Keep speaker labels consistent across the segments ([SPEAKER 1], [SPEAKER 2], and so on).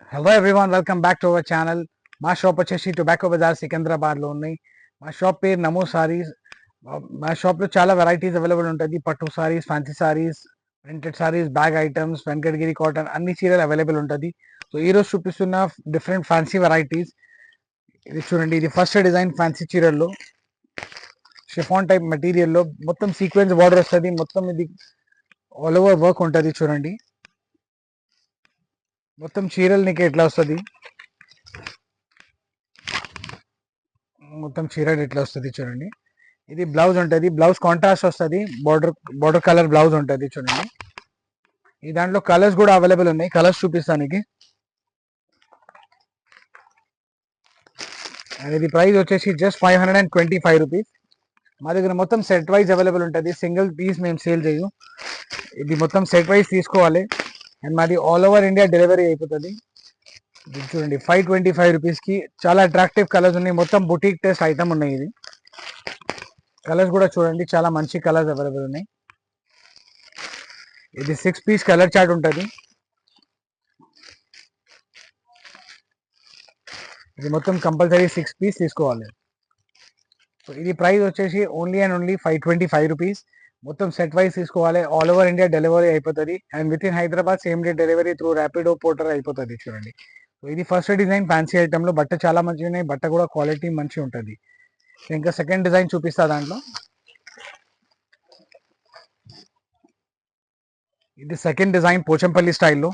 [SPEAKER 1] Hello everyone, welcome back to our channel. మా shop వచ్చేసి tobacco Bazar సికింద్రాబాద్లో ఉన్నాయి. మా షాప్ పేరు నమో సారీస్. మా షాప్లో చాలా వెరైటీస్ అవైలబుల్ ఉంటుంది. పట్టు saris, fancy saris, printed saris, bag items, Venkatagiri cotton అన్ని చీరలు అవైలబుల్ ఉంటుంది. సో ఈరోజు చూపిస్తున్న డిఫరెంట్ ఫ్యాన్సీ వెరైటీస్. ఇది చూడండి, ఇది ఫస్ట్ డిజైన్ ఫ్యాన్సీ చీరల్లో షిఫాన్ టైప్ మెటీరియల్లో మొత్తం సీక్వెన్స్ బార్డర్ వస్తుంది. మొత్తం ఇది ఆల్ ఓవర్ వర్క్ ఉంటుంది. చూడండి, మొత్తం చీరలు నీకు ఎట్లా వస్తుంది, మొత్తం చీర ఇట్లా వస్తుంది. చూడండి, ఇది బ్లౌజ్ ఉంటుంది. బ్లౌజ్ కాంట్రాస్ట్ వస్తుంది. బార్డర్ కలర్ బ్లౌజ్ ఉంటుంది. చూడండి, ఈ దాంట్లో కలర్స్ కూడా అవైలబుల్ ఉన్నాయి. కలర్స్ చూపిస్తానికి. అండ్ ఇది ప్రైస్ వచ్చేసి జస్ట్ 525 రూపీస్. మా దగ్గర మొత్తం సెట్ వైజ్ అవైలబుల్ ఉంటుంది. సింగిల్ పీస్ మేము సేల్ చేయం. ఇది మొత్తం సెట్ వైజ్ తీసుకోవాలి. అండ్ మాది ఆల్ ఓవర్ ఇండియా డెలివరీ అయిపోతుంది. ఇది చూడండి, 525 రూపీస్కి చాలా అట్రాక్టివ్ కలర్స్ ఉన్నాయి. మొత్తం బుటీక్ టెస్ట్ ఐటమ్ ఉన్నాయి. ఇది కలర్స్ కూడా చూడండి, చాలా మంచి కలర్స్ అవైలబుల్ ఉన్నాయి. ఇది 6 పీస్ కలర్ చార్ట్ ఉంటుంది. ఇది మొత్తం కంపల్సరీ 6 పీస్ తీసుకోవాలి. సో ఇది ప్రైస్ వచ్చేసి ఓన్లీ అండ్ ఓన్లీ 525 రూపీస్. మొత్తం సెట్ వైజ్ తీసుకోవాలి. ఆల్ ఓవర్ ఇండియా డెలివరీ అయిపోతుంది. And with in Hyderabad same day delivery through Rapido Porter అయిపోతుంది. చూడండి, సో ఇది ఫస్ట్ డిజైన్ ఫ్యాన్సీ ఐటెంలో. బట్ట చాలా మంచిగా ఉన్నాయి. బట్ట కూడా క్వాలిటీ మంచిగా ఉంటుంది. ఇంకా సెకండ్ డిజైన్ చూపిస్తా దాంట్లో. ఇది సెకండ్ డిజైన్ పోచంపల్లి స్టైల్లో.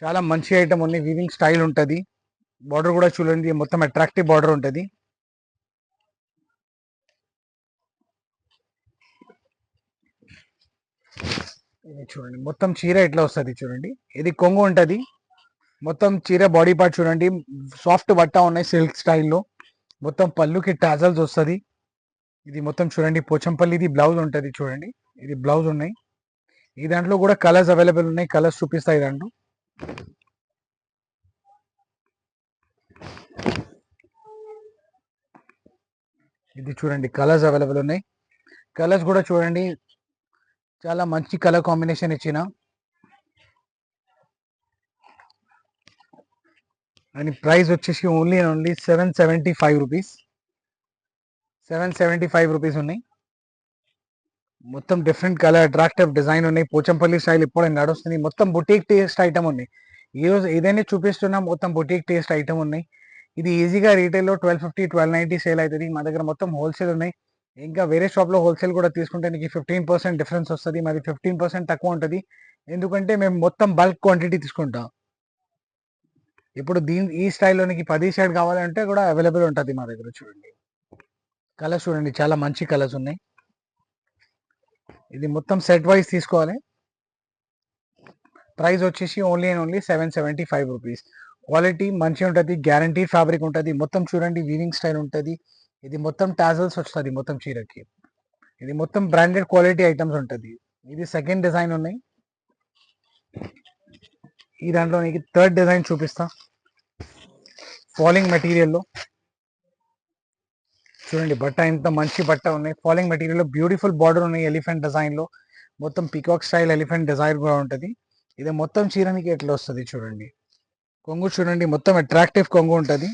[SPEAKER 1] చాలా మంచి ఐటమ్ ఉంది. వీవింగ్ స్టైల్ ఉంటుంది. బార్డర్ కూడా చూడండి, మొత్తం అట్రాక్టివ్ బార్డర్ ఉంటుంది. ఇది చూడండి, మొత్తం చీర ఎట్లా వస్తుంది. చూడండి, ఇది కొంగు ఉంటుంది. మొత్తం చీర బాడీ పార్ట్ చూడండి, సాఫ్ట్ బట్ట ఉన్నాయి సిల్క్ స్టైల్లో. మొత్తం పళ్ళుకి టాజల్స్ వస్తుంది. ఇది మొత్తం చూడండి, పోచంపల్లి. ఇది బ్లౌజ్ ఉంటుంది. చూడండి, ఇది బ్లౌజ్ ఉన్నాయి. ఈ దాంట్లో కూడా కలర్స్ అవైలబుల్ ఉన్నాయి. కలర్స్ చూపిస్తాయి దాంట్లో. ఇది చూడండి, కలర్స్ అవైలబుల్ ఉన్నాయి. కలర్స్ కూడా చూడండి, చాలా మంచి కలర్ కాంబినేషన్ ఇచ్చిన. అని ప్రైస్ వచ్చేసి only and only 775 rupees. 775 rupees ఉన్నాయి. మొత్తం డిఫరెంట్ కలర్ అట్రాక్టివ్ డిజైన్ ఉన్నాయి. పోచంపల్లి స్టైల్ ఇప్పుడు నడుస్తుంది. మొత్తం బుటీక్ టేస్ట్ ఐటమ్ ఉన్నాయి. ఈరోజు ఏదైనా చూపిస్తున్నా మొత్తం బుటీక్ టేస్ట్ ఐటమ్ ఉన్నాయి. ఇది ఈజీగా రీటైల్లో 1250, 1290 సేల్ అవుతుంది. మా దగ్గర మొత్తం హోల్సేల్ ఉన్నాయి. ఇంకా వేరే షాప్లో హోల్సేల్ కూడా తీసుకుంటే నీకు 15% డిఫరెన్స్ వస్తుంది. మాది 15% తక్కువ ఉంటుంది. ఎందుకంటే మేము మొత్తం బల్క్ క్వాంటిటీ తీసుకుంటాం. ఇప్పుడు ఈ స్టైల్లో నీకు 10 షేడ్ కావాలంటే కూడా అవైలబుల్ ఉంటుంది మా దగ్గర. చూడండి, కలర్స్ చూడండి, చాలా మంచి కలర్స్ ఉన్నాయి. ఇది మొత్తం సెట్ వైజ్ తీసుకోవాలి. ప్రైస్ వచ్చేసి only and only 775 rupees. Quality మంచిగా ఉంటుంది. గ్యారంటీ ఫ్యాబ్రిక్ ఉంటుంది. మొత్తం చూడండి, వీవింగ్ స్టైల్ ఉంటుంది. ఇది మొత్తం టాజల్స్ వస్తుంది మొత్తం చీరకి. ఇది మొత్తం బ్రాండెడ్ క్వాలిటీ ఐటమ్స్ ఉంటుంది. ఇది సెకండ్ డిజైన్ ఉన్నాయి. ఈ దాంట్లో నీకు థర్డ్ డిజైన్ చూపిస్తా. ఫాలింగ్ మెటీరియల్లో చూడండి, బట్ట ఎంత మంచి బట్ట ఉన్నాయి. ఫాలింగ్ మెటీరియల్లో బ్యూటిఫుల్ బార్డర్ ఉన్నాయి. ఎలిఫెంట్ డిజైన్లో మొత్తం పికాక్ స్టైల్ ఎలిఫెంట్ డిజైన్ కూడా ఉంటుంది. ఇది మొత్తం చీరనికి ఎట్లా వస్తుంది. చూడండి, కొంగు చూడండి, మొత్తం అట్రాక్టివ్ కొంగు ఉంటుంది.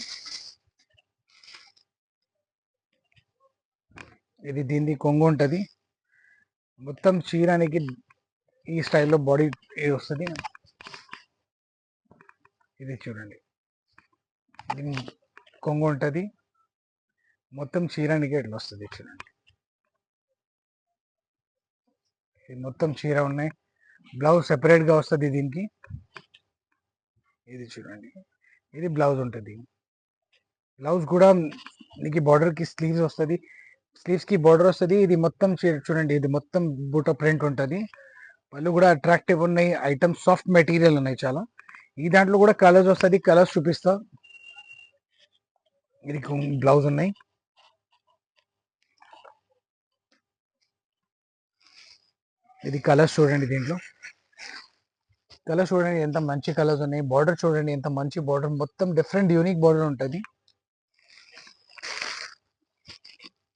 [SPEAKER 1] ఇది దీని కొంగు ఉంటుంది. మొత్తం చీరానికి ఈ స్టైల్లో బాడీ వస్తుంది. ఇది చూడండి, ఇది కొంగు ఉంటుంది. మొత్తం చీరానికి ఎట్లా వస్తుంది. చూడండి, ఇది మొత్తం చీర ఉన్నాయి. బ్లౌజ్ సెపరేట్గా వస్తుంది దీనికి. ఇది చూడండి, ఇది బ్లౌజ్ ఉంటుంది. బ్లౌజ్ కూడా నీకు బార్డర్కి స్లీవ్స్ వస్తుంది. స్లీవ్స్కి బార్డర్ వస్తుంది. ఇది మొత్తం చూడండి, ఇది మొత్తం బూట ప్రింట్ ఉంటుంది. పళ్ళు కూడా అట్రాక్టివ్ ఉన్నాయి. ఐటమ్ సాఫ్ట్ మెటీరియల్ ఉన్నాయి చాలా. ఈ దాంట్లో కూడా కలర్స్ వస్తుంది. కలర్స్ చూపిస్తా. ఇది బ్లౌజ్ ఉన్నాయి. ఇది కలర్స్ చూడండి, దీంట్లో కలర్స్ చూడండి ఎంత మంచి కలర్స్ ఉన్నాయి. బార్డర్ చూడండి ఎంత మంచి బార్డర్, మొత్తం డిఫరెంట్ యూనిక్ బార్డర్ ఉంటుంది.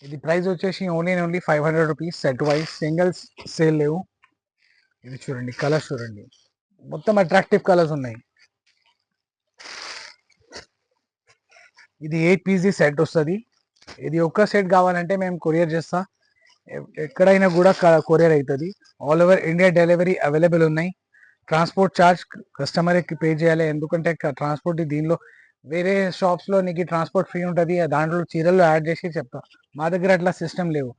[SPEAKER 1] ఇది ప్రైస్ వచ్చేసి only only 500 rupees set wise. Singles sale లేవు. ఇది చూడండి, కలర్స్ చూడండి, మొత్తం అట్రాక్టివ్ కలర్స్ ఉన్నాయి. ఇది 8 పీస్ సెట్ వస్తుంది. ఇది ఒక్క సెట్ కావాలంటే మేము కొరియర్ చేస్తా, ఎక్కడైనా కూడా కొరియర్ అవుతుంది. All over India delivery available ఉన్నాయి. ట్రాన్స్పోర్ట్ ఛార్జ్ కస్టమర్కి పే చేయాలి, ఎందుకంటే ట్రాన్స్పోర్ట్ దీనిలో వేరే షాప్స్లో నీకు ట్రాన్స్పోర్ట్ ఫ్రీ ఉంటుంది, దాంట్లో చీరలు యాడ్ చేసి చెప్తా. మా దగ్గర అట్లా సిస్టమ్ లేవు.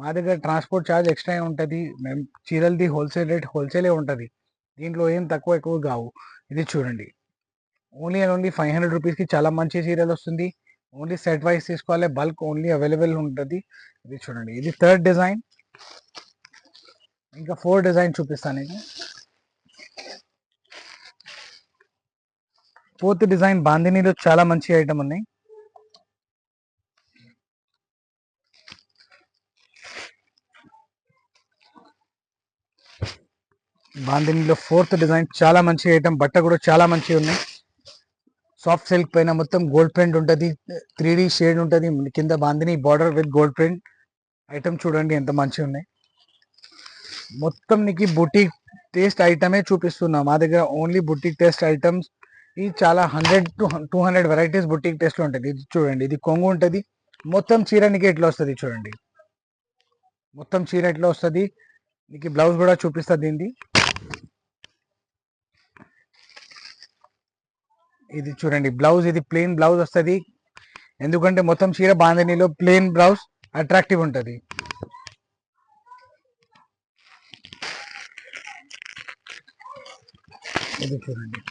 [SPEAKER 1] మా దగ్గర ట్రాన్స్పోర్ట్ ఛార్జ్ ఎక్స్ట్రా ఉంటుంది. మేము చీరలది హోల్సేల్ రేట్ హోల్సేలే ఉంటుంది, దీంట్లో ఏం తక్కువ ఎక్కువ కావు. ఇది చూడండి, ఓన్లీ అండ్ ఓన్లీ 500 రూపీస్కి చాలా మంచి చీరలు వస్తుంది. ఓన్లీ సెట్ వైజ్ తీసుకోవాలి, బల్క్ ఓన్లీ అవైలబుల్ ఉంటుంది. ఇది చూడండి, ఇది థర్డ్ డిజైన్. ఇంకా 4 డిజైన్ చూపిస్తాను నేను. ఫోర్త్ డిజైన్ బాందినీలో చాలా మంచి ఐటమ్ ఉన్నాయి. బాందినీలో ఫోర్త్ డిజైన్ చాలా మంచి ఐటమ్, బట్ట కూడా చాలా మంచిగా ఉన్నాయి. సాఫ్ట్ సిల్క్ పైన మొత్తం గోల్డ్ ప్రింట్ ఉంటుంది, 3D షేడ్ ఉంటుంది, కింద bandhani border with gold print. Item చూడండి ఎంత మంచిగా ఉన్నాయి. మొత్తం నీకు బుటీక్ టేస్ట్ ఐటమే చూపిస్తున్నా. మా దగ్గర ఓన్లీ బుటీక్ టేస్ట్ ఐటమ్స్. ఇది చాలా 100 to 200 వెరైటీస్ బుటీక్ టేస్ట్లో ఉంటుంది. ఇది చూడండి, ఇది కొంగు ఉంటుంది. మొత్తం చీర నీకు ఎట్లా వస్తుంది చూడండి, మొత్తం చీర ఎట్లా వస్తుంది. నీకు బ్లౌజ్ కూడా చూపిస్తుంది దీన్ని. ఇది చూడండి బ్లౌజ్, ఇది ప్లెయిన్ బ్లౌజ్ వస్తుంది, ఎందుకంటే మొత్తం చీర బాంధనీలో ప్లెయిన్ బ్లౌజ్ అట్రాక్టివ్ ఉంటుంది. ఇది చూడండి,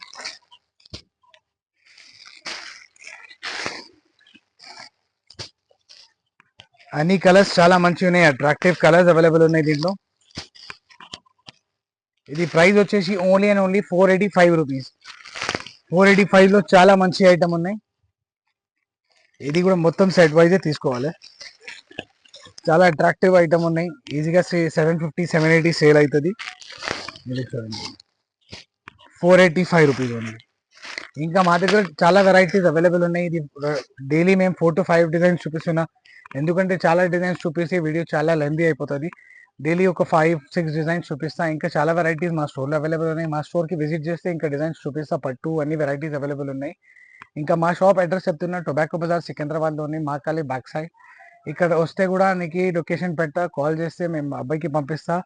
[SPEAKER 1] అన్ని కలర్స్ చాలా మంచిగా ఉన్నాయి, అట్రాక్టివ్ కలర్స్ అవైలబుల్ ఉన్నాయి దీంట్లో. ఇది ప్రైస్ వచ్చేసి ఓన్లీ అండ్ ఓన్లీ 485 రూపీస్. 485లో చాలా మంచి ఐటమ్ ఉన్నాయి. ఇది కూడా మొత్తం సెట్ వైజే తీసుకోవాలి, చాలా అట్రాక్టివ్ ఐటమ్ ఉన్నాయి. ఈజీగా 750 780 సేల్ అవుతుంది. ఇది చూడండి, 485 రూపీస్ ఉంది. ఇంకా మా దగ్గర చాలా వెరైటీస్ అవైలబుల్ ఉన్నాయి. ఇది డైలీ మేము 4 to 5 డిజైన్స్ చూపిస్తున్నా, ఎందుకంటే చాలా డిజైన్స్ చూపిస్తే వీడియో చాలా లెంతీ అయిపోతుంది. డైలీ ఒక 5-6 డిజైన్స్ చూపిస్తా. ఇంకా చాలా వెరైటీస్ మా స్టోర్లో అవైలబుల్ ఉన్నాయి. మా స్టోర్కి విజిట్ చేస్తే ఇంకా డిజైన్స్ చూపిస్తా, పట్టు అన్ని వెరైటీస్ అవైలబుల్ ఉన్నాయి. ఇంకా మా షాప్ అడ్రస్ చెప్తున్నా, టొబాకో బజార్ సికింద్రాబాద్లోని మాకాలి బ్యాక్ సైడ్. ఇక్కడ వస్తే కూడా నీకు లొకేషన్ పెట్టా, కాల్ చేస్తే మేము అబ్బాయికి పంపిస్తా.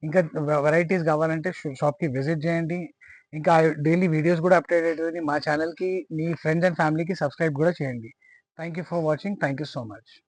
[SPEAKER 1] ఇంకా వెరైటీస్ కావాలంటే షాప్కి విజిట్ చేయండి. ఇంకా డైలీ వీడియోస్ కూడా అప్డేట్ అవుతుంది. మా ఛానల్కి మీ ఫ్రెండ్స్ అండ్ ఫ్యామిలీకి సబ్స్క్రైబ్ కూడా చేయండి. Thank you for watching. Thank you so much.